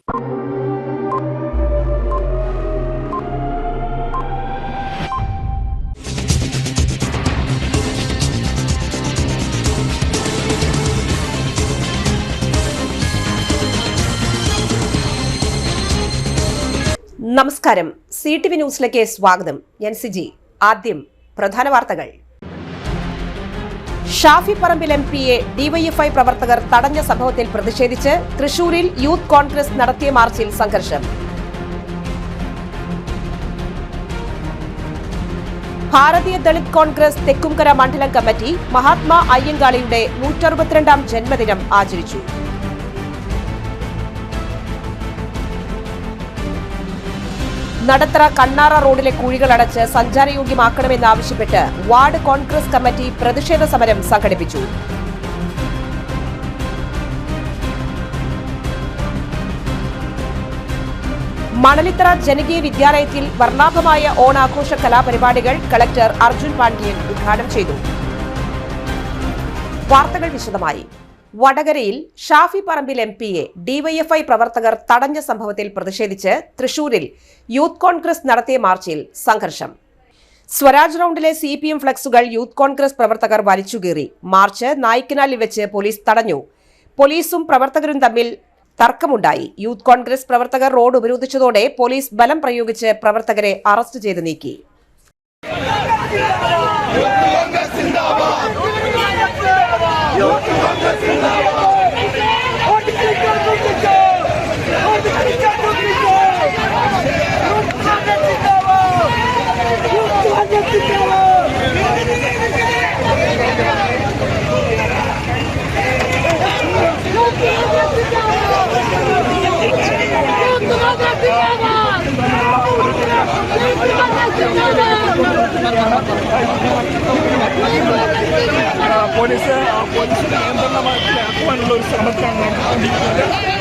നമസ്കാരം, CTV ന്യൂസിലേക്ക് സ്വാഗതം. ഞാൻ സിജി. ആദ്യം പ്രധാന വാർത്തകൾ. ഷാഫി പറമ്പിൽ MPയെ DYFI പ്രവർത്തകർ തടഞ്ഞ സംഭവത്തിൽ പ്രതിഷേധിച്ച് തൃശൂരിൽ യൂത്ത് കോൺഗ്രസ് നടത്തിയ മാർച്ചിൽ സംഘർഷം. ഭാരതീയ ദളിത് കോൺഗ്രസ് തെക്കുംകര മണ്ഡലം കമ്മിറ്റി മഹാത്മാ അയ്യങ്കാളിയുടെ 162ാം ജന്മദിനം ആചരിച്ചു. നടത്തറ കണ്ണാറ റോഡിലെ കുഴികളടച്ച് സഞ്ചാരയോഗ്യമാക്കണമെന്നാവശ്യപ്പെട്ട് വാർഡ് കോൺഗ്രസ് കമ്മിറ്റി പ്രതിഷേധ സമരം സംഘടിപ്പിച്ചു. മണലിത്തറ ജനകീയ വിദ്യാലയത്തിൽ വർണ്ണാഭമായ ഓണാഘോഷ കലാപരിപാടികൾ കളക്ടർ അർജുൻ പാണ്ഡ്യൻ ഉദ്ഘാടനം ചെയ്തു. വാർത്തകൾ വിശദമായി. വടകരയിൽ ഷാഫി പറമ്പിൽ MPയെ DYFI പ്രവർത്തകർ തടഞ്ഞ സംഭവത്തിൽ പ്രതിഷേധിച്ച് തൃശൂരിൽ യൂത്ത് കോൺഗ്രസ് നടത്തിയ മാർച്ചിൽ സംഘർഷം. സ്വരാജ് റൌണ്ടിലെ CPM ഫ്ലക്സുകൾ യൂത്ത് കോൺഗ്രസ് പ്രവർത്തകർ വലിച്ചുകീറി. മാർച്ച് നായിക്കനാലിൽ വെച്ച് പോലീസ് തടഞ്ഞു. പോലീസും പ്രവർത്തകരും തമ്മിൽ തർക്കമുണ്ടായി. യൂത്ത് കോൺഗ്രസ് പ്രവർത്തകർ റോഡ് ഉപരോധിച്ചതോടെ പോലീസ് ബലം പ്രയോഗിച്ച് പ്രവർത്തകരെ അറസ്റ്റ് ചെയ്ത് നീക്കി. പോലീസ് നിയന്ത്രണമാക്കാനുള്ള ഒരു ശ്രമത്താണ് നടത്തിക്കൊണ്ടിരിക്കുന്നത്.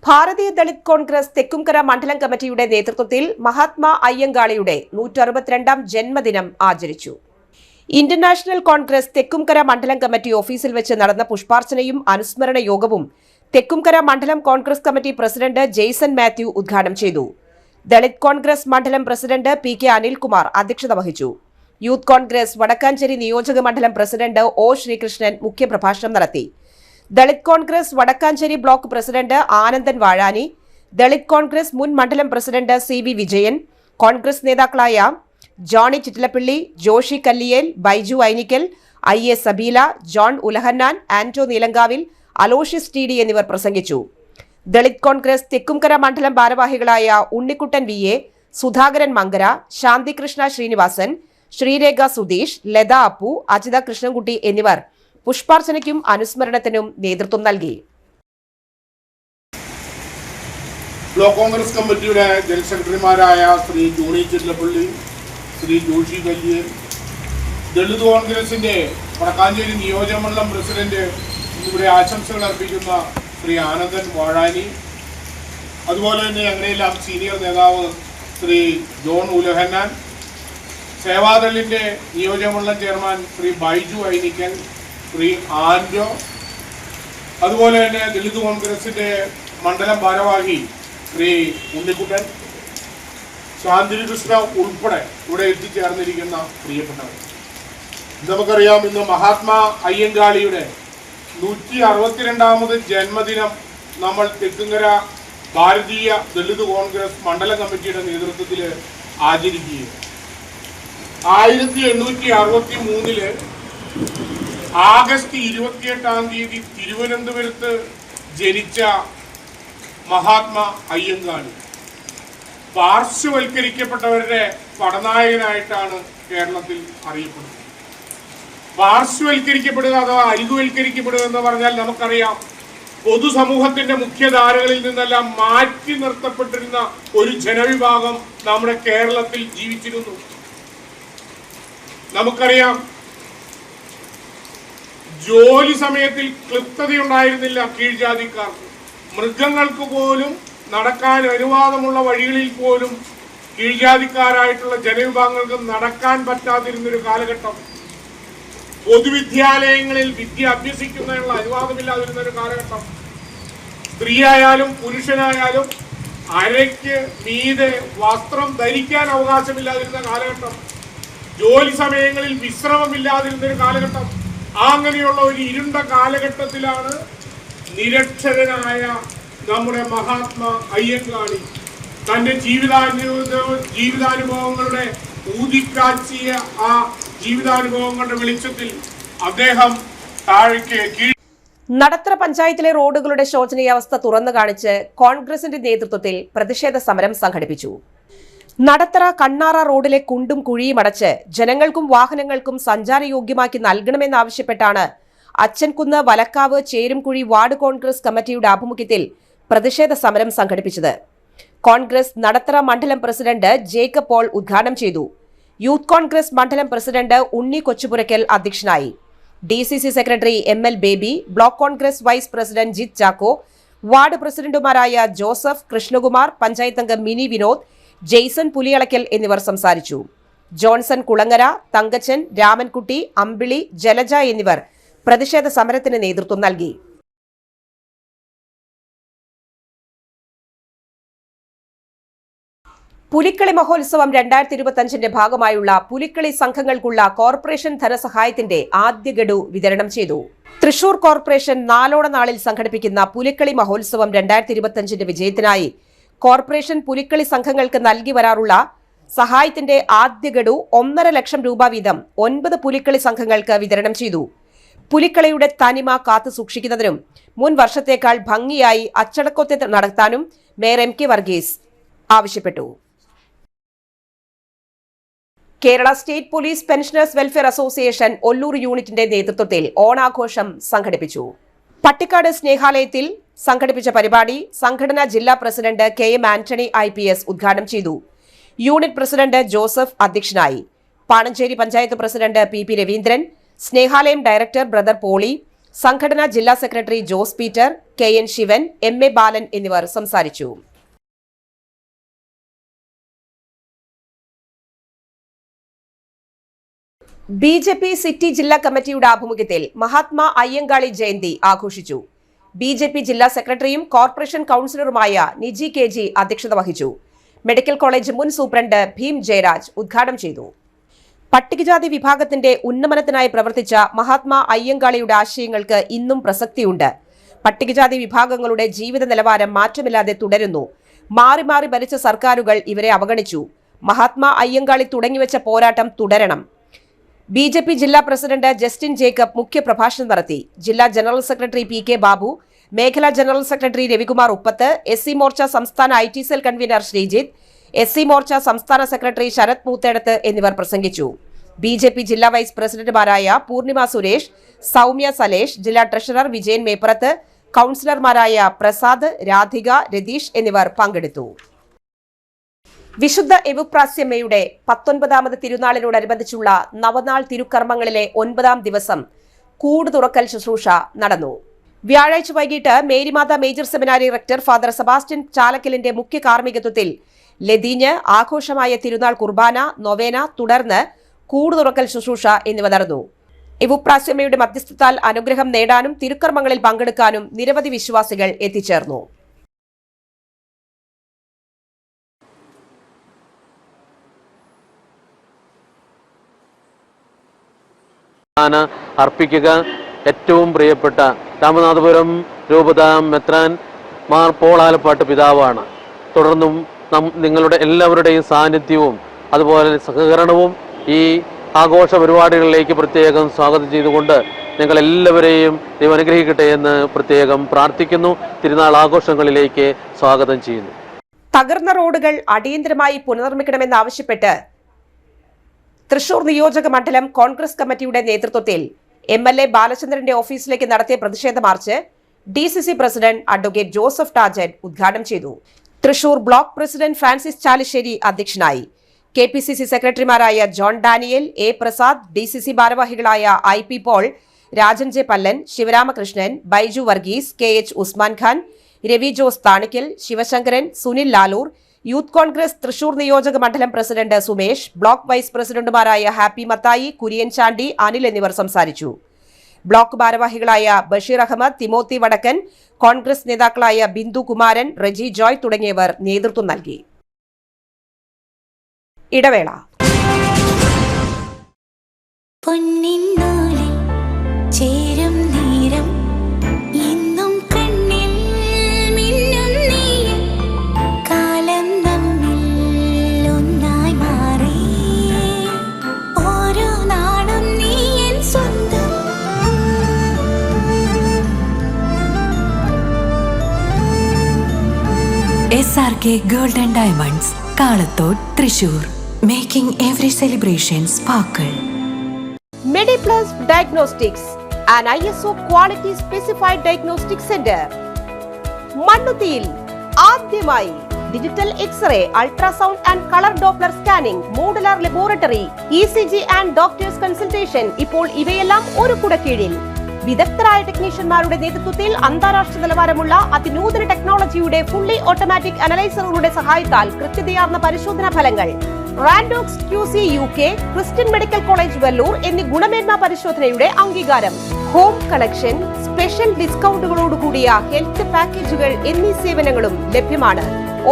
ഭാരതീയ ദളിത് കോൺഗ്രസ് തെക്കുംകര മണ്ഡലം കമ്മിറ്റിയുടെ നേതൃത്വത്തിൽ മഹാത്മാ അയ്യങ്കാളിയുടെ 162ാം ജന്മദിനം ആചരിച്ചു. ഇന്റർനാഷണൽ കോൺഗ്രസ് തെക്കുംകര മണ്ഡലം കമ്മിറ്റി ഓഫീസിൽ വെച്ച് നടന്ന പുഷ്പാർച്ചനയും അനുസ്മരണ യോഗവും തെക്കുംകര മണ്ഡലം കോൺഗ്രസ് കമ്മിറ്റി പ്രസിഡന്റ് ജെയ്സൺ മാത്യു ഉദ്ഘാടനം ചെയ്തു. ദളിത് കോൺഗ്രസ് മണ്ഡലം പ്രസിഡന്റ് PK അനിൽകുമാർ അധ്യക്ഷത വഹിച്ചു. യൂത്ത് കോൺഗ്രസ് വടക്കാഞ്ചേരി നിയോജക മണ്ഡലം പ്രസിഡന്റ് O ശ്രീകൃഷ്ണൻ മുഖ്യപ്രഭാഷണം നടത്തി. Dalit Congress Vadakkanchery block president Anandan Vazhani, Dalit Congress മുൻ മണ്ഡലം പ്രസിഡന്റ് CB വിജയൻ, കോൺഗ്രസ് നേതാക്കളായ Johnny Chittilappilly, Joshi Kalliyel, Baiju Ainikkal, IA Sabeela, John Ulahannan, Anto Neelankavil, Aloysius TD എന്നിവർ പ്രസംഗിച്ചു. ദളിത് കോൺഗ്രസ് തെക്കുംകര മണ്ഡലം ഭാരവാഹികളായ ഉണ്ണിക്കുട്ടൻ VA, സുധാകരൻ മങ്കര, ശാന്തികൃഷ്ണ ശ്രീനിവാസൻ, ശ്രീരേഖ സുധീഷ്, ലത അപ്പു, അജിത കൃഷ്ണൻകുട്ടി എന്നിവർ പുഷ്പാർച്ചനയ്ക്കും അനുസ്മരണത്തിനും നേതൃത്വം നൽകി. ബ്ലോക്ക് കോൺഗ്രസ് കമ്മിറ്റിയുടെ ജനറൽ സെക്രട്ടറിമാരായ ശ്രീ ജോണി ചില്ലപ്പള്ളി, ശ്രീ ജോഷി കല്യൻ, ദളിത് കോൺഗ്രസിന്റെ വടക്കാഞ്ചേരി നിയോജകമണ്ഡലം പ്രസിഡന്റ് ഇവിടെ ആശംസകൾ അർപ്പിക്കുന്ന ശ്രീ ആനന്ദൻ വാഴാനി, അതുപോലെ തന്നെ ഞങ്ങളെല്ലാം സീനിയർ നേതാവ് ശ്രീ ജോൺ ഉലഹന്നാൻ, സേവാദളിന്റെ നിയോജകമണ്ഡലം ചെയർമാൻ ശ്രീ ബൈജു ഐനിക്കൽ, ശ്രീ ആൻഡോ, അതുപോലെ തന്നെ ദളിത് കോൺഗ്രസിന്റെ മണ്ഡലം ഭാരവാഹി ശ്രീ ഉണ്ണിക്കുട്ടൻ, ശാന്തികൃഷ്ണ ഉൾപ്പെടെ ഇവിടെ എത്തിച്ചേർന്നിരിക്കുന്ന പ്രിയപ്പെട്ടവർ, നമുക്കറിയാം ഇന്ന് മഹാത്മാ അയ്യങ്കാളിയുടെ 162ാമത് ജന്മദിനം നമ്മൾ തെക്കുംകര ഭാരതീയ ദളിത് കോൺഗ്രസ് മണ്ഡലം കമ്മിറ്റിയുടെ നേതൃത്വത്തിൽ ആചരിക്കുകയും 1863 ആഗസ്റ്റ് 28-ാം തീയതി തിരുവനന്തപുരത്ത് ജനിച്ച മഹാത്മാ അയ്യങ്കാളി പാർശ്വവൽക്കരിക്കപ്പെട്ടവരുടെ പടനായകനായിട്ടാണ് കേരളത്തിൽ അറിയപ്പെടുന്നത്. പാർശ്വവൽക്കരിക്കപ്പെടുക അഥവാ അരികുവൽക്കരിക്കപ്പെടുക എന്ന് പറഞ്ഞാൽ നമുക്കറിയാം, പൊതുസമൂഹത്തിന്റെ മുഖ്യധാരകളിൽ നിന്നെല്ലാം മാറ്റി നിർത്തപ്പെട്ടിരുന്ന ഒരു ജനവിഭാഗം നമ്മുടെ കേരളത്തിൽ ജീവിച്ചിരുന്നു. നമുക്കറിയാം, ജോലി സമയത്തിൽ ക്ലിപ്തതയുണ്ടായിരുന്നില്ല കീഴ്ജാതിക്കാർക്ക്. മൃഗങ്ങൾക്ക് പോലും നടക്കാൻ അനുവാദമുള്ള വഴികളിൽ പോലും കീഴ്ജാതിക്കാരായിട്ടുള്ള ജനവിഭാഗങ്ങൾക്ക് നടക്കാൻ പറ്റാതിരുന്നൊരു കാലഘട്ടം. പൊതുവിദ്യാലയങ്ങളിൽ വിദ്യ അഭ്യസിക്കുന്നതിനുള്ള അനുവാദമില്ലാതിരുന്ന ഒരു കാലഘട്ടം. സ്ത്രീയായാലും പുരുഷനായാലും അരയ്ക്ക് മീതെ വസ്ത്രം ധരിക്കാൻ അവകാശമില്ലാതിരുന്ന കാലഘട്ടം. ജോലി സമയങ്ങളിൽ വിശ്രമമില്ലാതിരുന്ന ഒരു കാലഘട്ടം. അങ്ങനെയുള്ള ഒരു ഇരുണ്ട കാലഘട്ടത്തിലാണ് നിരക്ഷരനായ നമ്മുടെ മഹാത്മാ അയ്യങ്കാളി തന്റെ ജീവിതാനുഭവങ്ങളുടെ ഊതിക്കാച്ചിയ ആ ജീവിതാനുഭവങ്ങളുടെ വെളിച്ചത്തിൽ അദ്ദേഹം താഴേക്ക് നടത്തറ പഞ്ചായത്തിലെ റോഡുകളുടെ ശോചനീയാവസ്ഥ തുറന്നു കാണിച്ച് കോൺഗ്രസിന്റെ നേതൃത്വത്തിൽ പ്രതിഷേധ സമരം സംഘടിപ്പിച്ചു. നടത്തറ കണ്ണാറ റോഡിലെ കുണ്ടും കുഴിയും അടച്ച് ജനങ്ങൾക്കും വാഹനങ്ങൾക്കും സഞ്ചാരയോഗ്യമാക്കി നൽകണമെന്നാവശ്യപ്പെട്ടാണ് അച്ചൻകുന്ന്, വലക്കാവ്, ചേരുംകുഴി വാർഡ് കോൺഗ്രസ് കമ്മിറ്റിയുടെ ആഭിമുഖ്യത്തിൽ പ്രതിഷേധ സമരം സംഘടിപ്പിച്ചത്. കോൺഗ്രസ് നടത്തറ മണ്ഡലം പ്രസിഡന്റ് ജേക്കബ് പോൾ ഉദ്ഘാടനം ചെയ്തു. യൂത്ത് കോൺഗ്രസ് മണ്ഡലം പ്രസിഡന്റ് ഉണ്ണി കൊച്ചുപുരയ്ക്കൽ അധ്യക്ഷനായി. DCC secretary ML Baby, block Congress vice president Jith Chacko, ward പ്രസിഡന്റുമാരായ ജോസഫ്, കൃഷ്ണകുമാർ, പഞ്ചായത്ത് അംഗം മിനി വിനോദ്, ജെയ്സൺ പുലിയളക്കൽ എന്നിവർ സംസാരിച്ചു. ജോൺസൺ കുളങ്ങര, തങ്കച്ചൻ, രാമൻകുട്ടി, അമ്പിളി, ജലജ എന്നിവർ പ്രതിഷേധ സമരത്തിന് നേതൃത്വം നൽകി. പുലിക്കളി മഹോത്സവം 2025ന്റെ ഭാഗമായുള്ള പുലിക്കളി സംഘങ്ങൾക്കുള്ള കോർപ്പറേഷൻ ധനസഹായത്തിന്റെ ആദ്യ ഗഡു വിതരണം ചെയ്തു. തൃശൂർ കോർപ്പറേഷൻ നാലോണ നാളിൽ സംഘടിപ്പിക്കുന്ന പുലിക്കളി മഹോത്സവം 2025ന്റെ വിജയത്തിനായി കോർപ്പറേഷൻ പുലിക്കളി സംഘങ്ങൾക്ക് നൽകി വരാറുള്ള സഹായത്തിന്റെ ആദ്യ ഗഡു 1.5 ലക്ഷം രൂപ വീതം 9 പുലിക്കളി സംഘങ്ങൾക്ക് വിതരണം ചെയ്തു. പുലിക്കളിയുടെ തനിമ കാത്തു സൂക്ഷിക്കുന്നതിനും മുൻ വർഷത്തേക്കാൾ ഭംഗിയായി അച്ചടക്കത്തെ നടത്താനും മേയർ MK വർഗീസ് ആവശ്യപ്പെട്ടു. Kerala state police pensioners welfare association Ollur യൂണിറ്റിന്റെ നേതൃത്വത്തിൽ ഓണാഘോഷം സംഘടിപ്പിച്ചു. പട്ടിക്കാട് സ്നേഹാലയത്തിൽ സംഘടിപ്പിച്ച പരിപാടി സംഘടനാ ജില്ലാ പ്രസിഡന്റ് KM ആന്റണി IPS ഉദ്ഘാടനം ചെയ്തു. യൂണിറ്റ് പ്രസിഡന്റ് ജോസഫ് അധ്യക്ഷനായി. Panancheri panchayat president PP Raveendran, Snehalayam director brother Poly, സംഘടനാ ജില്ലാ secretary Jose Peter, KN Sivan, MA Balan എന്നിവർ സംസാരിച്ചു. BJP സിറ്റി ജില്ലാ കമ്മിറ്റിയുടെ ആഭിമുഖ്യത്തിൽ മഹാത്മാ അയ്യങ്കാളി ജയന്തി ആഘോഷിച്ചു. BJP ജില്ലാ സെക്രട്ടറിയും കോർപ്പറേഷൻ കൌൺസിലറുമായ നിജി KG അധ്യക്ഷത വഹിച്ചു. മെഡിക്കൽ കോളേജ് മുൻ സൂപ്രണ്ട് ഭീം ജയരാജ് ഉദ്ഘാടനം ചെയ്തു. പട്ടികജാതി വിഭാഗത്തിന്റെ ഉന്നമനത്തിനായി പ്രവർത്തിച്ച മഹാത്മാ അയ്യങ്കാളിയുടെ ആശയങ്ങൾക്ക് ഇന്നും പ്രസക്തിയുണ്ട്. പട്ടികജാതി വിഭാഗങ്ങളുടെ ജീവിത നിലവാരം മാറ്റമില്ലാതെ തുടരുന്നു. മാറി മാറി ഭരിച്ച സർക്കാരുകൾ ഇവരെ അവഗണിച്ചു. മഹാത്മാ അയ്യങ്കാളി തുടങ്ങിവെച്ച പോരാട്ടം തുടരണം. BJP ജില്ലാ പ്രസിഡന്റ് ജസ്റ്റിൻ ജേക്കബ് മുഖ്യപ്രഭാഷണം നടത്തി. ജില്ലാ ജനറൽ സെക്രട്ടറി PK ബാബു, മേഖലാ general secretary Ravikumar Uppath, SC Morcha സംസ്ഥാന IT cell convener Sreejith, SC Morcha സംസ്ഥാന സെക്രട്ടറി ശരത് മൂത്തേടത്ത് എന്നിവർ പ്രസംഗിച്ചു. BJP ജില്ലാ വൈസ് പ്രസിഡന്റുമാരായ പൂർണിമ സുരേഷ്, സൗമ്യ സലേഷ്, ജില്ലാ ട്രഷറർ വിജയൻ മേപ്പറത്ത്, കൌൺസിലർമാരായ പ്രസാദ്, രാധിക, രതീഷ് എന്നിവർ പങ്കെടുത്തു. വിശുദ്ധ എവുപ്രാസ്യമ്മയുടെ 19ാമത് തിരുനാളിനോടനുബന്ധിച്ചുള്ള നവനാൾ തിരുക്കർമ്മങ്ങളിലെ 9ാം ദിവസം കൂട് തുറക്കൽ ശുശ്രൂഷ നടന്നു. വ്യാഴാഴ്ച വൈകിട്ട് Marymatha major seminary rector father Sebastian ചാലക്കലിന്റെ മുഖ്യ കാർമ്മികത്വത്തിൽ ലതീഞ്ഞ്, ആഘോഷമായ തിരുനാൾ കുർബാന, നൊവേന, തുടർന്ന് കൂട് തുറക്കൽ ശുശ്രൂഷ എന്നിവ നടന്നു. എവുപ്രാസ്യമ്മയുടെ മധ്യസ്ഥത്താൽ അനുഗ്രഹം നേടാനും തിരുക്കർമ്മങ്ങളിൽ പങ്കെടുക്കാനും നിരവധി വിശ്വാസികൾ എത്തിച്ചേർന്നു. അർപ്പിക്കുക. ഏറ്റവും പ്രിയപ്പെട്ട രാമനാഥപുരം രൂപത മെത്രാൻ മാർ പോൾ ആലപ്പാട്ട് പിതാവാണ്. തുടർന്നും നിങ്ങളുടെ എല്ലാവരുടെയും സാന്നിധ്യവും അതുപോലെ സഹകരണവും ഈ ആഘോഷ പരിപാടികളിലേക്ക് പ്രത്യേകം സ്വാഗതം ചെയ്തുകൊണ്ട് നിങ്ങൾ എല്ലാവരെയും ദൈവം അനുഗ്രഹിക്കട്ടെ എന്ന് പ്രത്യേകം പ്രാർത്ഥിക്കുന്നു. തിരുനാൾ ആഘോഷങ്ങളിലേക്ക് സ്വാഗതം ചെയ്യുന്നു. തകർന്ന റോഡുകൾ അടിയന്തരമായി പുനർനിർമ്മിക്കണമെന്നാവശ്യപ്പെട്ട് തൃശൂർ നിയോജക മണ്ഡലം കോൺഗ്രസ് കമ്മിറ്റിയുടെ നേതൃത്വത്തിൽ MLA ബാലചന്ദ്രന്റെ ഓഫീസിലേക്ക് നടത്തിയ പ്രതിഷേധ march DCC president advocate Joseph Tajan ഉദ്ഘാടനം ചെയ്തു. Thrissur block president Francis Chalissery അധ്യക്ഷനായി. KPCC സെക്രട്ടറിമാരായ John Daniel, A Prasad, DCC ഭാരവാഹികളായ IP Paul, Rajan J Pallan, Sivaramakrishnan, Baiju Varghese, KH Usman Khan, Ravi Jose Thanikkal, Sivasankaran, Sunil Lalur, youth Congress Thrissur നിയോജക മണ്ഡലം പ്രസിഡന്റ് സുമേഷ്, ബ്ലോക്ക് വൈസ് പ്രസിഡന്റുമാരായ ഹാപ്പി മത്തായി, കുര്യൻ ചാണ്ടി, അനിൽ എന്നിവർ സംസാരിച്ചു. ബ്ലോക്ക് ഭാരവാഹികളായ ബഷീർ അഹമ്മദ്, തിമോത്തി വടക്കൻ, കോൺഗ്രസ് നേതാക്കളായ ബിന്ദു കുമാരൻ, റെജി ജോയ് തുടങ്ങിയവർ നേതൃത്വം നൽകി. ഇടവേള. SRK Gold and Diamonds, Kalathod, Thrissur, making every celebration sparkle. MediPlus Diagnostics, an ISO quality specified diagnostic center. മണ്ണുത്തിയിൽ ആദ്യമായി digital X-ray, ultrasound and colour Doppler scanning, modular laboratory, ECG and doctors consultation. ഇപ്പോൾ ഇവയെല്ലാം ഒരു കുടക്കീഴിൽ. വിദഗ്ധരായ ടെക്നീഷ്യന്മാരുടെ നേതൃത്വത്തിൽ അന്താരാഷ്ട്ര നിലവാരമുള്ള അതിനൂതന ടെക്നോളജിയുടെ ഫുള്ളി ഓട്ടോമാറ്റിക് അനലൈസറുകളുടെ സഹായത്താൽ കൃത്യതയാർന്ന പരിശോധനാ ഫലങ്ങൾ. റാൻഡോക്സ് QC UK, Christian medical college Vellore എന്നീ ഗുണമേന്മ പരിശോധനയുടെ അംഗീകാരം. ഹോം കളക്ഷൻ, സ്പെഷ്യൽ ഡിസ്കൗണ്ടുകളോടുകൂടിയ ഹെൽത്ത് പാക്കേജുകൾ എന്നീ സേവനങ്ങളും ലഭ്യമാണ്.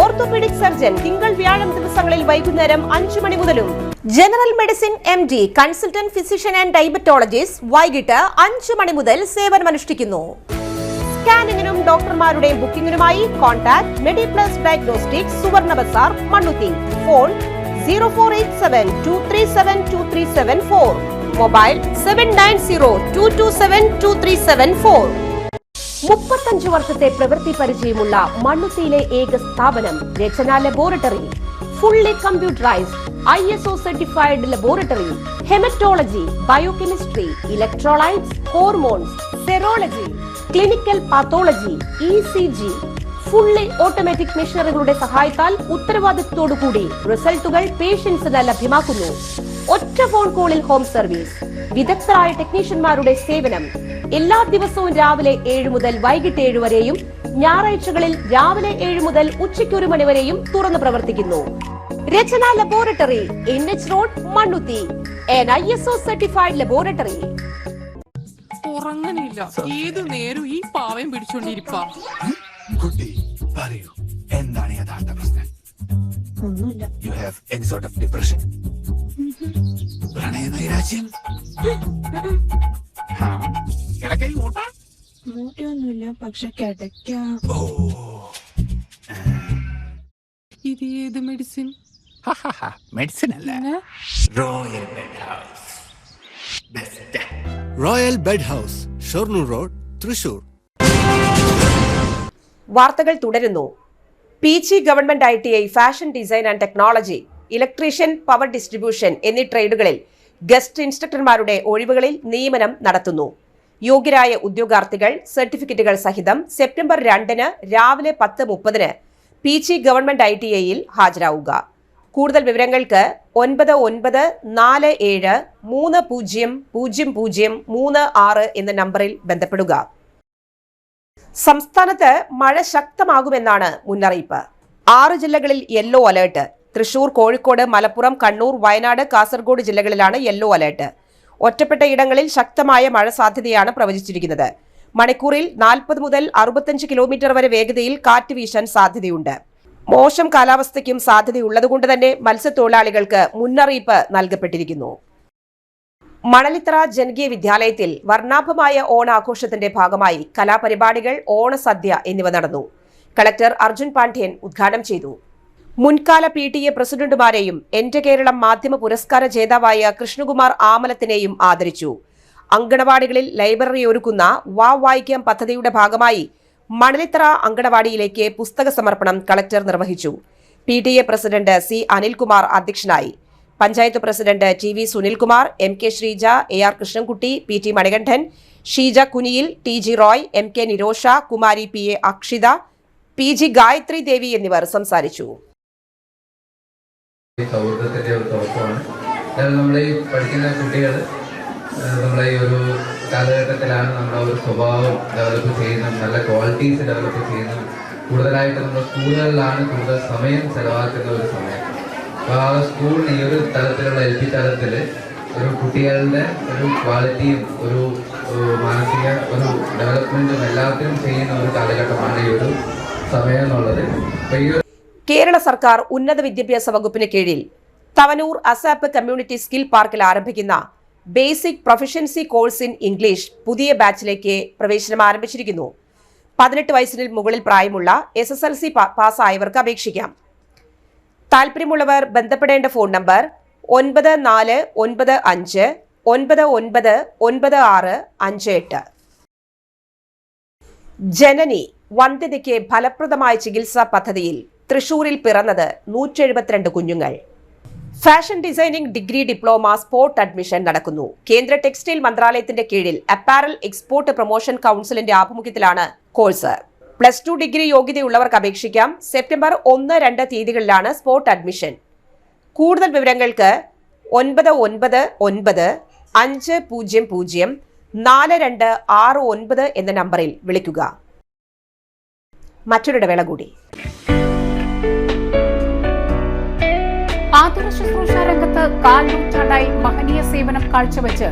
ഓർത്തോപീഡിക് സർജൻ തിങ്കൾ വ്യാഴം ദിവസങ്ങളിൽ വൈകുന്നേരം 5 മണി മുതലും general medicine MD, consultant physician and diabetologist വൈകിട്ട് 5 മണി മുതൽ സേവനമനുഷ്ഠിക്കുന്നു. സ്കാനിങ്ങിനും ഡോക്ടർമാരുടെയും ബുക്കിംഗിനുമായി കോൺടാക്ട് മെഡിപ്ലസ് ഡയഗ്നോസ്റ്റിക്സ്, സുവർണ ബസാർ, മണ്ണുത്തി. Phone 0487237237 mobile 7902272374. 35 വർഷത്തെ പ്രവൃത്തി പരിചയമുള്ള മണ്ണുത്തിയിലെ ഏക സ്ഥാപനം Rachana laboratory. Fully computerised ISO certified laboratory. Haematology, biochemistry, electrolytes, hormones, serology, clinical pathology, ECG. Fully automatic മെഷീനറികളുടെ സഹായത്താൽ ഉത്തരവാദിത്വത്തോടുകൂടി റിസൾട്ടുകൾ പേഷ്യൻസിന് ലഭ്യമാക്കുന്നു. ഒറ്റ ഫോൺ കോളിൽ ഹോം സർവീസ്. വിദഗ്ധരായ ടെക്നീഷ്യന്മാരുടെ സേവനം. എല്ലാ ദിവസവും രാവിലെ 7 മുതൽ വൈകിട്ട് 7 വരെയും ഞായറാഴ്ചകളിൽ രാവിലെ 7 മുതൽ ഉച്ചയ്ക്ക് 1 മണി വരെയും തുറന്നു പ്രവർത്തിക്കുന്നു. Rachana laboratory, NH road, Mannuthy. an ISO certified laboratory. ഉറങ്ങണില്ല, ഏതു നേരം ഈ പാവം പിടിച്ചോണ്ടിരിപ്പാ. കുട്ടി പറയൂ, എന്താണ് യഥാർത്ഥ പ്രശ്നം? ഒന്നുമില്ല. You have any sort of depression? പ്രണയനൈരാശ്യം? കിടക്കയിൽ മൂട്ട? മൂട്ടയൊന്നുമില്ല, പക്ഷെ കിടക്കാം. ഇത് ഏത് മെഡിസിൻ? മെഡിസിൻ അല്ല, royal bed house. Best. Royal bed house, Shoranur road, Thrissur. വാർത്തകൾ തുടരുന്നു. PG government ITI, fashion design and technology, electrician, power distribution എന്നീ ട്രേഡുകളിൽ ഗസ്റ്റ് ഇൻസ്ട്രക്ടർമാരുടെ ഒഴിവുകളിൽ നിയമനം നടത്തുന്നു. യോഗ്യരായ ഉദ്യോഗാർത്ഥികൾ സർട്ടിഫിക്കറ്റുകൾ സഹിതം സെപ്റ്റംബർ 2 രാവിലെ 10:30 പീച്ചി ഗവൺമെന്റ് ITIയിൽ ഹാജരാവുക. കൂടുതൽ വിവരങ്ങൾക്ക് 9947300036 എന്ന നമ്പറിൽ ബന്ധപ്പെടുക. സംസ്ഥാനത്ത് മഴ ശക്തമാകുമെന്നാണ് മുന്നറിയിപ്പ്. 6 ജില്ലകളിൽ യെല്ലോ അലേർട്ട്. തൃശൂർ, കോഴിക്കോട്, മലപ്പുറം, കണ്ണൂർ, വയനാട്, കാസർഗോഡ് ജില്ലകളിലാണ് യെല്ലോ അലേർട്ട്. ഒറ്റപ്പെട്ട ഇടങ്ങളിൽ ശക്തമായ മഴ സാധ്യതയാണ് പ്രവചിച്ചിരിക്കുന്നത്. മണിക്കൂറിൽ 40 മുതൽ 65 കിലോമീറ്റർ വരെ വേഗതയിൽ കാറ്റ് വീശാൻ സാധ്യതയുണ്ട്. മോശം കാലാവസ്ഥയ്ക്കും സാധ്യതയുള്ളതുകൊണ്ട് തന്നെ മത്സ്യത്തൊഴിലാളികൾക്ക് മുന്നറിയിപ്പ് നൽകപ്പെട്ടിരിക്കുന്നു. മണലിത്തറ ജനകീയ വിദ്യാലയത്തിൽ വർണ്ണാഭമായ ഓണാഘോഷത്തിന്റെ ഭാഗമായി കലാപരിപാടികൾ, ഓണസദ്യ എന്നിവ നടന്നു. കളക്ടർ അർജുൻ പാണ്ഡ്യൻ ഉദ്ഘാടനം ചെയ്തു. മുൻകാല PTA പ്രസിഡന്റുമാരെയും എന്റെ കേരളം മാധ്യമ പുരസ്കാര ജേതാവായ കൃഷ്ണകുമാർ ആമലത്തിനെയും ആദരിച്ചു. അങ്കണവാടികളിൽ ലൈബ്രറി ഒരുക്കുന്ന വായിക്കാം പദ്ധതിയുടെ ഭാഗമായി മണലിത്തറ അങ്കണവാടിയിലേക്ക് പുസ്തക സമർപ്പണം കളക്ടർ നിർവഹിച്ചു. PTA president C. അനിൽകുമാർ അധ്യക്ഷനായി. Panchayat president TV Sunilkumar, MK Sreeja, AR Krishnankutty, PT Manikandan, Sheeja Kuniyil, TG Roy, MK Nirosha, Kumari PA Akshitha, PG Gayathri Devi എന്നിവർ സംസാരിച്ചു. സൗഹൃദത്തിന്റെ ഒരു തുടക്കമാണ്. നമ്മൾ ഈ പഠിക്കുന്ന കുട്ടികൾ നമ്മളെ ഈ ഒരു കാലഘട്ടത്തിലാണ് നമ്മുടെ ഒരു സ്വഭാവം ഡെവലപ്പ് ചെയ്യുന്നത്, നല്ല ക്വാളിറ്റീസ് ഡെവലപ്പ് ചെയ്യുന്നത്. കൂടുതലായിട്ട് നമ്മുടെ സ്കൂളുകളിലാണ് കൂടുതൽ സമയം ചെലവാക്കുന്ന ഒരു സമയം. അപ്പോൾ ആ സ്കൂളിന് ഈ ഒരു തലത്തിലുള്ള LP തലത്തിൽ ഒരു കുട്ടികളുടെ ഒരു ക്വാളിറ്റിയും ഒരു മാനസിക ഒരു ഡെവലപ്മെന്റും എല്ലാത്തിനും ചെയ്യുന്ന ഒരു കാലഘട്ടമാണ് ഈ ഒരു സമയം എന്നുള്ളത്. അപ്പോൾ ഈ കേരള സർക്കാർ ഉന്നത വിദ്യാഭ്യാസ വകുപ്പിന് കീഴിൽ തവനൂർ അസാപ്പ് കമ്മ്യൂണിറ്റി സ്കിൽ പാർക്കിൽ ആരംഭിക്കുന്ന basic proficiency course in English പുതിയ ബാച്ചിലേക്ക് പ്രവേശനം ആരംഭിച്ചിരിക്കുന്നു. 18 വയസ്സിന് മുകളിൽ പ്രായമുള്ള SSLC പാസ്സായവർക്ക് അപേക്ഷിക്കാം. താൽപര്യമുള്ളവർ ബന്ധപ്പെടേണ്ട ഫോൺ നമ്പർ 9495999658. ജനനി വന്ധ്യതയ്ക്ക് ഫലപ്രദമായ ചികിത്സാ പദ്ധതിയിൽ തൃശൂരിൽ പിറന്നത് 172 കുഞ്ഞുങ്ങൾ. Fashion designing degree diploma spot admission നടക്കുന്നു. കേന്ദ്ര ടെക്സ്റ്റൈൽ മന്ത്രാലയത്തിന്റെ കീഴിൽ അപ്പാരൽ എക്സ്പോർട്ട് പ്രൊമോഷൻ കൗൺസിലിന്റെ ആഭിമുഖ്യത്തിലാണ് കോഴ്സ്. +2 ഡിഗ്രി യോഗ്യതയുള്ളവർക്ക് അപേക്ഷിക്കാം. സെപ്റ്റംബർ 1-2 തീയതികളിലാണ് സ്പോട്ട് അഡ്മിഷൻ. കൂടുതൽ വിവരങ്ങൾക്ക് 9915004269 എന്ന നമ്പറിൽ വിളിക്കുക. മറ്റൊരിടവേള കൂടി. ആതുര ശുശ്രൂഷ രംഗത്ത് 4 നൂറ്റാണ്ടായി മഹനീയ സേവനം കാഴ്ചവെച്ച്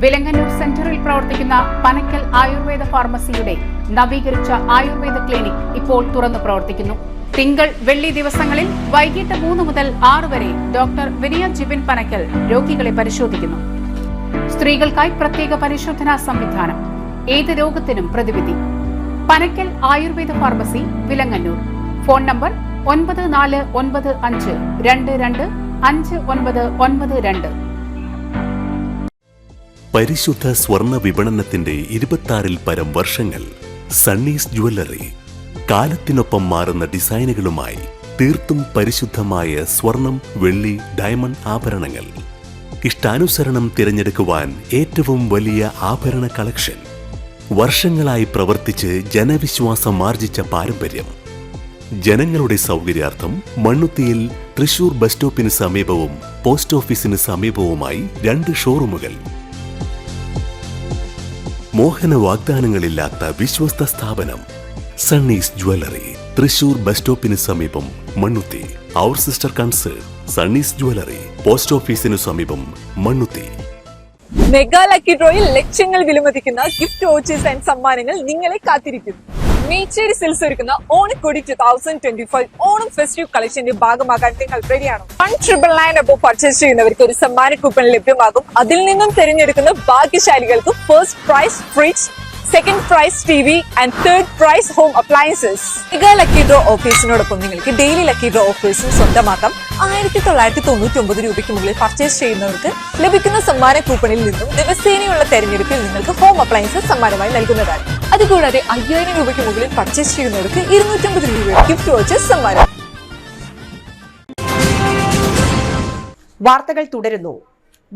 വിലങ്ങന്നൂർ സെന്ററിൽ പ്രവർത്തിക്കുന്ന പനക്കൽ ആയുർവേദ ഫാർമസിയുടെ നവീകരിച്ച ആയുർവേദ ക്ലിനിക് ഇപ്പോൾ തുറന്നു പ്രവർത്തിക്കുന്നു. തിങ്കൾ, വെള്ളി ദിവസങ്ങളിൽ വൈകിട്ട് 3 മുതൽ 6 വരെ ഡോക്ടർ വിനയ ജിബിൻ പനക്കൽ രോഗികളെ പരിശോധിക്കുന്നു. സ്ത്രീകൾക്കായി പ്രത്യേക പരിശോധനാ സംവിധാനം. ഏത് രോഗത്തിനും പ്രതിവിധി. Panakkal Ayurveda pharmacy, Vilangannur. Phone number 9495225992. പരിശുദ്ധ സ്വർണ്ണ വിപണനത്തിന്റെ 26-ൽ പരം വർഷങ്ങൾ. സണ്ണീസ് ജ്വല്ലറി കാലത്തിനൊപ്പം മാറുന്ന ഡിസൈനുകളുമായി തീർത്തും പരിശുദ്ധമായ സ്വർണം, വെള്ളി, ഡയമണ്ട് ആഭരണങ്ങൾ. ഇഷ്ടാനുസരണം തിരഞ്ഞെടുക്കുവാൻ ഏറ്റവും വലിയ ആഭരണ കളക്ഷൻ. വർഷങ്ങളായി പ്രവർത്തിച്ച് ജനവിശ്വാസം ആർജിച്ച പാരമ്പര്യം. ജനങ്ങളുടെ സൗകര്യാർത്ഥം മണ്ണുത്തിയിൽ തൃശൂർ ബസ് സ്റ്റോപ്പിന് സമീപവും പോസ്റ്റ് ഓഫീസിന് സമീപവുമായി 2 ഷോറൂമുകൾ. മോഹന വാഗ്ദാനങ്ങളില്ലാത്ത വിശ്വസ്ത സ്ഥാപനം സണ്ണീസ് ജ്വല്ലറി, തൃശൂർ ബസ് സ്റ്റോപ്പിന് സമീപം, മണ്ണുത്തി. അവർ സിസ്റ്റർ കൺസേൺ സണ്ണീസ് ജ്വല്ലറി, പോസ്റ്റ് ഓഫീസിനു സമീപം, മണ്ണുത്തി. മെഗാ ലക്കി ഡ്രോയിൽ ലക്ഷങ്ങൾ വിലമതിക്കുന്ന ഗിഫ്റ്റ് വൗച്ചേഴ്സ് ആൻഡ് സമ്മാനങ്ങൾ നിങ്ങളെ കാത്തിരിക്കുന്നു. മേച്ചേരി സിൽസ് ഒരുക്കുന്ന ഓണക്കോടി 2025 ഓണം ഫെസ്റ്റീവ് കളക്ഷന്റെ ഭാഗമാകാൻ നിങ്ങൾ റെഡിയാണോ? 1,999 അബോ പർച്ചേസ് ചെയ്യുന്നവർക്ക് ഒരു സമ്മാന കൂപ്പൺ ലഭ്യമാകും. അതിൽ നിന്നും തിരഞ്ഞെടുക്കുന്ന ഭാഗ്യശാലികൾക്ക് first prize fridge, second prize TV and third prize home appliances. Mega lucky draw ഓഫേഴ്സിനോടൊപ്പം നിങ്ങൾക്ക് ഡെയിലി ലക്കി ഡ്രോ ഓഫേഴ്സും സ്വന്തമാക്കാം. 1999 രൂപയ്ക്ക് മുകളിൽ പർച്ചേസ് ചെയ്യുന്നവർക്ക് ലഭിക്കുന്ന സമ്മാന കൂപ്പണിൽ നിന്നും ദിവസേനയുള്ള തെരഞ്ഞെടുപ്പിൽ നിങ്ങൾക്ക് ഹോം അപ്ലയൻസസ് സമ്മാനമായി നൽകുന്നതാണ്. അതുകൂടാതെ 5000 രൂപയ്ക്ക് മുകളിൽ പർച്ചേസ് ചെയ്യുന്നവർക്ക് 250 രൂപയുടെ ഗിഫ്റ്റ് വൗച്ചേഴ്സ് സമ്മാനം. വാർത്തകൾ തുടരുന്നു.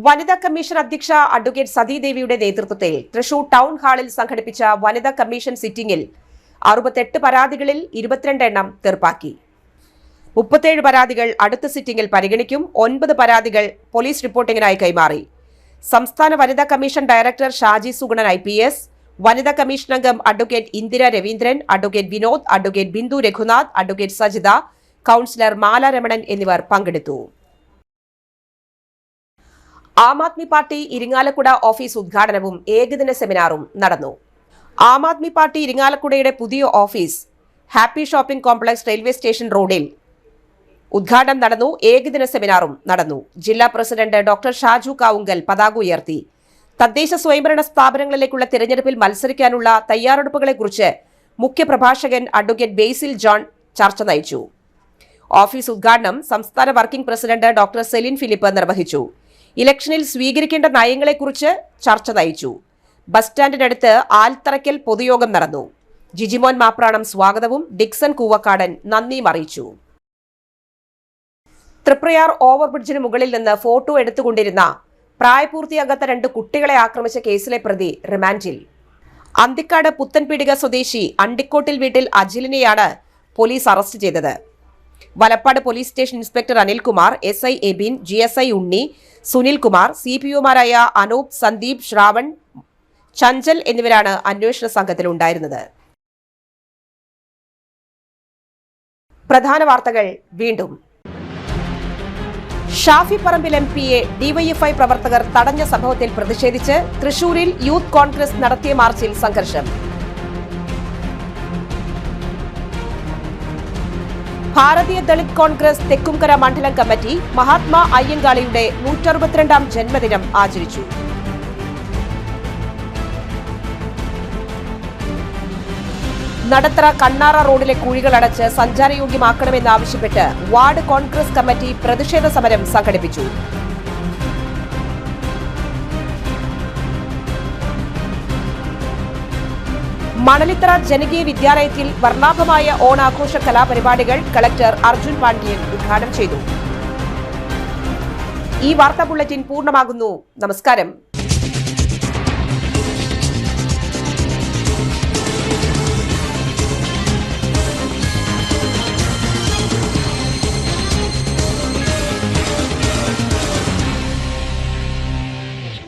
വനിതാ കമ്മീഷൻ അധ്യക്ഷ അഡ്വക്കേറ്റ് സതീദേവിയുടെ നേതൃത്വത്തിൽ തൃശൂർ ടൗൺ ഹാളിൽ സംഘടിപ്പിച്ച വനിതാ കമ്മീഷൻ സിറ്റിംഗിൽ 68 പരാതികളിൽ 22 എണ്ണം തീർപ്പാക്കി. 37 പരാതികൾ അടുത്ത സിറ്റിംഗിൽ പരിഗണിക്കും. 9 പരാതികൾ പോലീസ് റിപ്പോർട്ടിംഗിനായി കൈമാറി. സംസ്ഥാന വനിതാ commission director Shaji Sugunan IPS, വനിതാ കമ്മീഷൻ അംഗം advocate Indira Raveendran, advocate Vinod, advocate Bindu Reghunath, advocate Sajitha, councillor Mala Ramanan എന്നിവർ പങ്കെടുത്തു. ആം ആദ്മി പാർട്ടി ഇരിങ്ങാലക്കുട ഓഫീസ് ഉദ്ഘാടനവും ഏകദിന സെമിനാറും നടന്നു. ആം ആദ്മി പാർട്ടി ഇരിങ്ങാലക്കുടയുടെ പുതിയ office Happy shopping complex railway station റോഡിൽ ഉദ്ഘാടനം നടന്നു. ഏകദിന സെമിനാറും നടന്നു. ജില്ലാ പ്രസിഡന്റ് ഡോക്ടർ ഷാജു കാവുങ്കൽ പതാക ഉയർത്തി. തദ്ദേശ സ്വയംഭരണ സ്ഥാപനങ്ങളിലേക്കുള്ള തിരഞ്ഞെടുപ്പിൽ മത്സരിക്കാനുള്ള തയ്യാറെടുപ്പുകളെക്കുറിച്ച് മുഖ്യപ്രഭാഷകൻ അഡ്വക്കേറ്റ് ബേസിൽ ജോൺ ചർച്ച നയിച്ചു. ഓഫീസ് ഉദ്ഘാടനം സംസ്ഥാന working president doctor Celine Philip നിർവഹിച്ചു. ഇലക്ഷനിൽ സ്വീകരിക്കേണ്ട നയങ്ങളെക്കുറിച്ച് ചർച്ച നയിച്ചു. ബസ് സ്റ്റാൻഡിനടുത്ത് ആൽത്തറയ്ക്കൽ പൊതുയോഗം നടന്നു. ജിജിമോൻ മാപ്രാണം സ്വാഗതവും ഡിക്സൺ കൂവക്കാടൻ നന്ദിയും അറിയിച്ചു. തൃപ്രയാർ ഓവർബ്രിഡ്ജിന് മുകളിൽ നിന്ന് ഫോട്ടോ എടുത്തുകൊണ്ടിരുന്ന പ്രായപൂർത്തിയാകാത്ത 2 കുട്ടികളെ ആക്രമിച്ച കേസിലെ പ്രതി റിമാൻഡിൽ. അന്തിക്കാട് പുത്തൻപീടിക സ്വദേശി അണ്ടിക്കോട്ടിൽ വീട്ടിൽ അജിലിനെയാണ് പോലീസ് അറസ്റ്റ് ചെയ്തത്. Valappad police station inspector Anilkumar, SI Abin, GSI Unni, Sunilkumar, CPOമാരായ അനൂപ്, സന്ദീപ്, ശ്രാവൺ, ചഞ്ചൽ എന്നിവരാണ് അന്വേഷണ സംഘത്തിലുണ്ടായിരുന്നത്. പ്രധാന വാർത്തകൾ വീണ്ടും. ഷാഫി പറമ്പിൽ MPയെ DYFI പ്രവർത്തകർ തടഞ്ഞ സംഭവത്തിൽ പ്രതിഷേധിച്ച് തൃശൂരിൽ യൂത്ത് കോൺഗ്രസ് നടത്തിയ മാർച്ചിൽ സംഘർഷം. ഭാരതീയ ദളിത് കോൺഗ്രസ് തെക്കുംകര മണ്ഡലം കമ്മിറ്റി മഹാത്മാ അയ്യങ്കാളിയുടെ 162ാം ജന്മദിനം ആചരിച്ചു. നടത്തറ കണ്ണാറ റോഡിലെ കുഴികൾ അടച്ച് സഞ്ചാരയോഗ്യമാക്കണമെന്നാവശ്യപ്പെട്ട് വാർഡ് കോൺഗ്രസ് കമ്മിറ്റി പ്രതിഷേധ സമരം സംഘടിപ്പിച്ചു. മണലിത്തറ ജനകീയ വിദ്യാലയത്തിൽ വർണ്ണാഭമായ ഓണാഘോഷ കലാപരിപാടികൾ കളക്ടർ അർജുൻ പാണ്ഡ്യൻ ഉദ്ഘാടനം ചെയ്തു. ഈ വാർത്താ ബുള്ളറ്റിൻ പൂർണ്ണമാകുന്നു. നമസ്കാരം.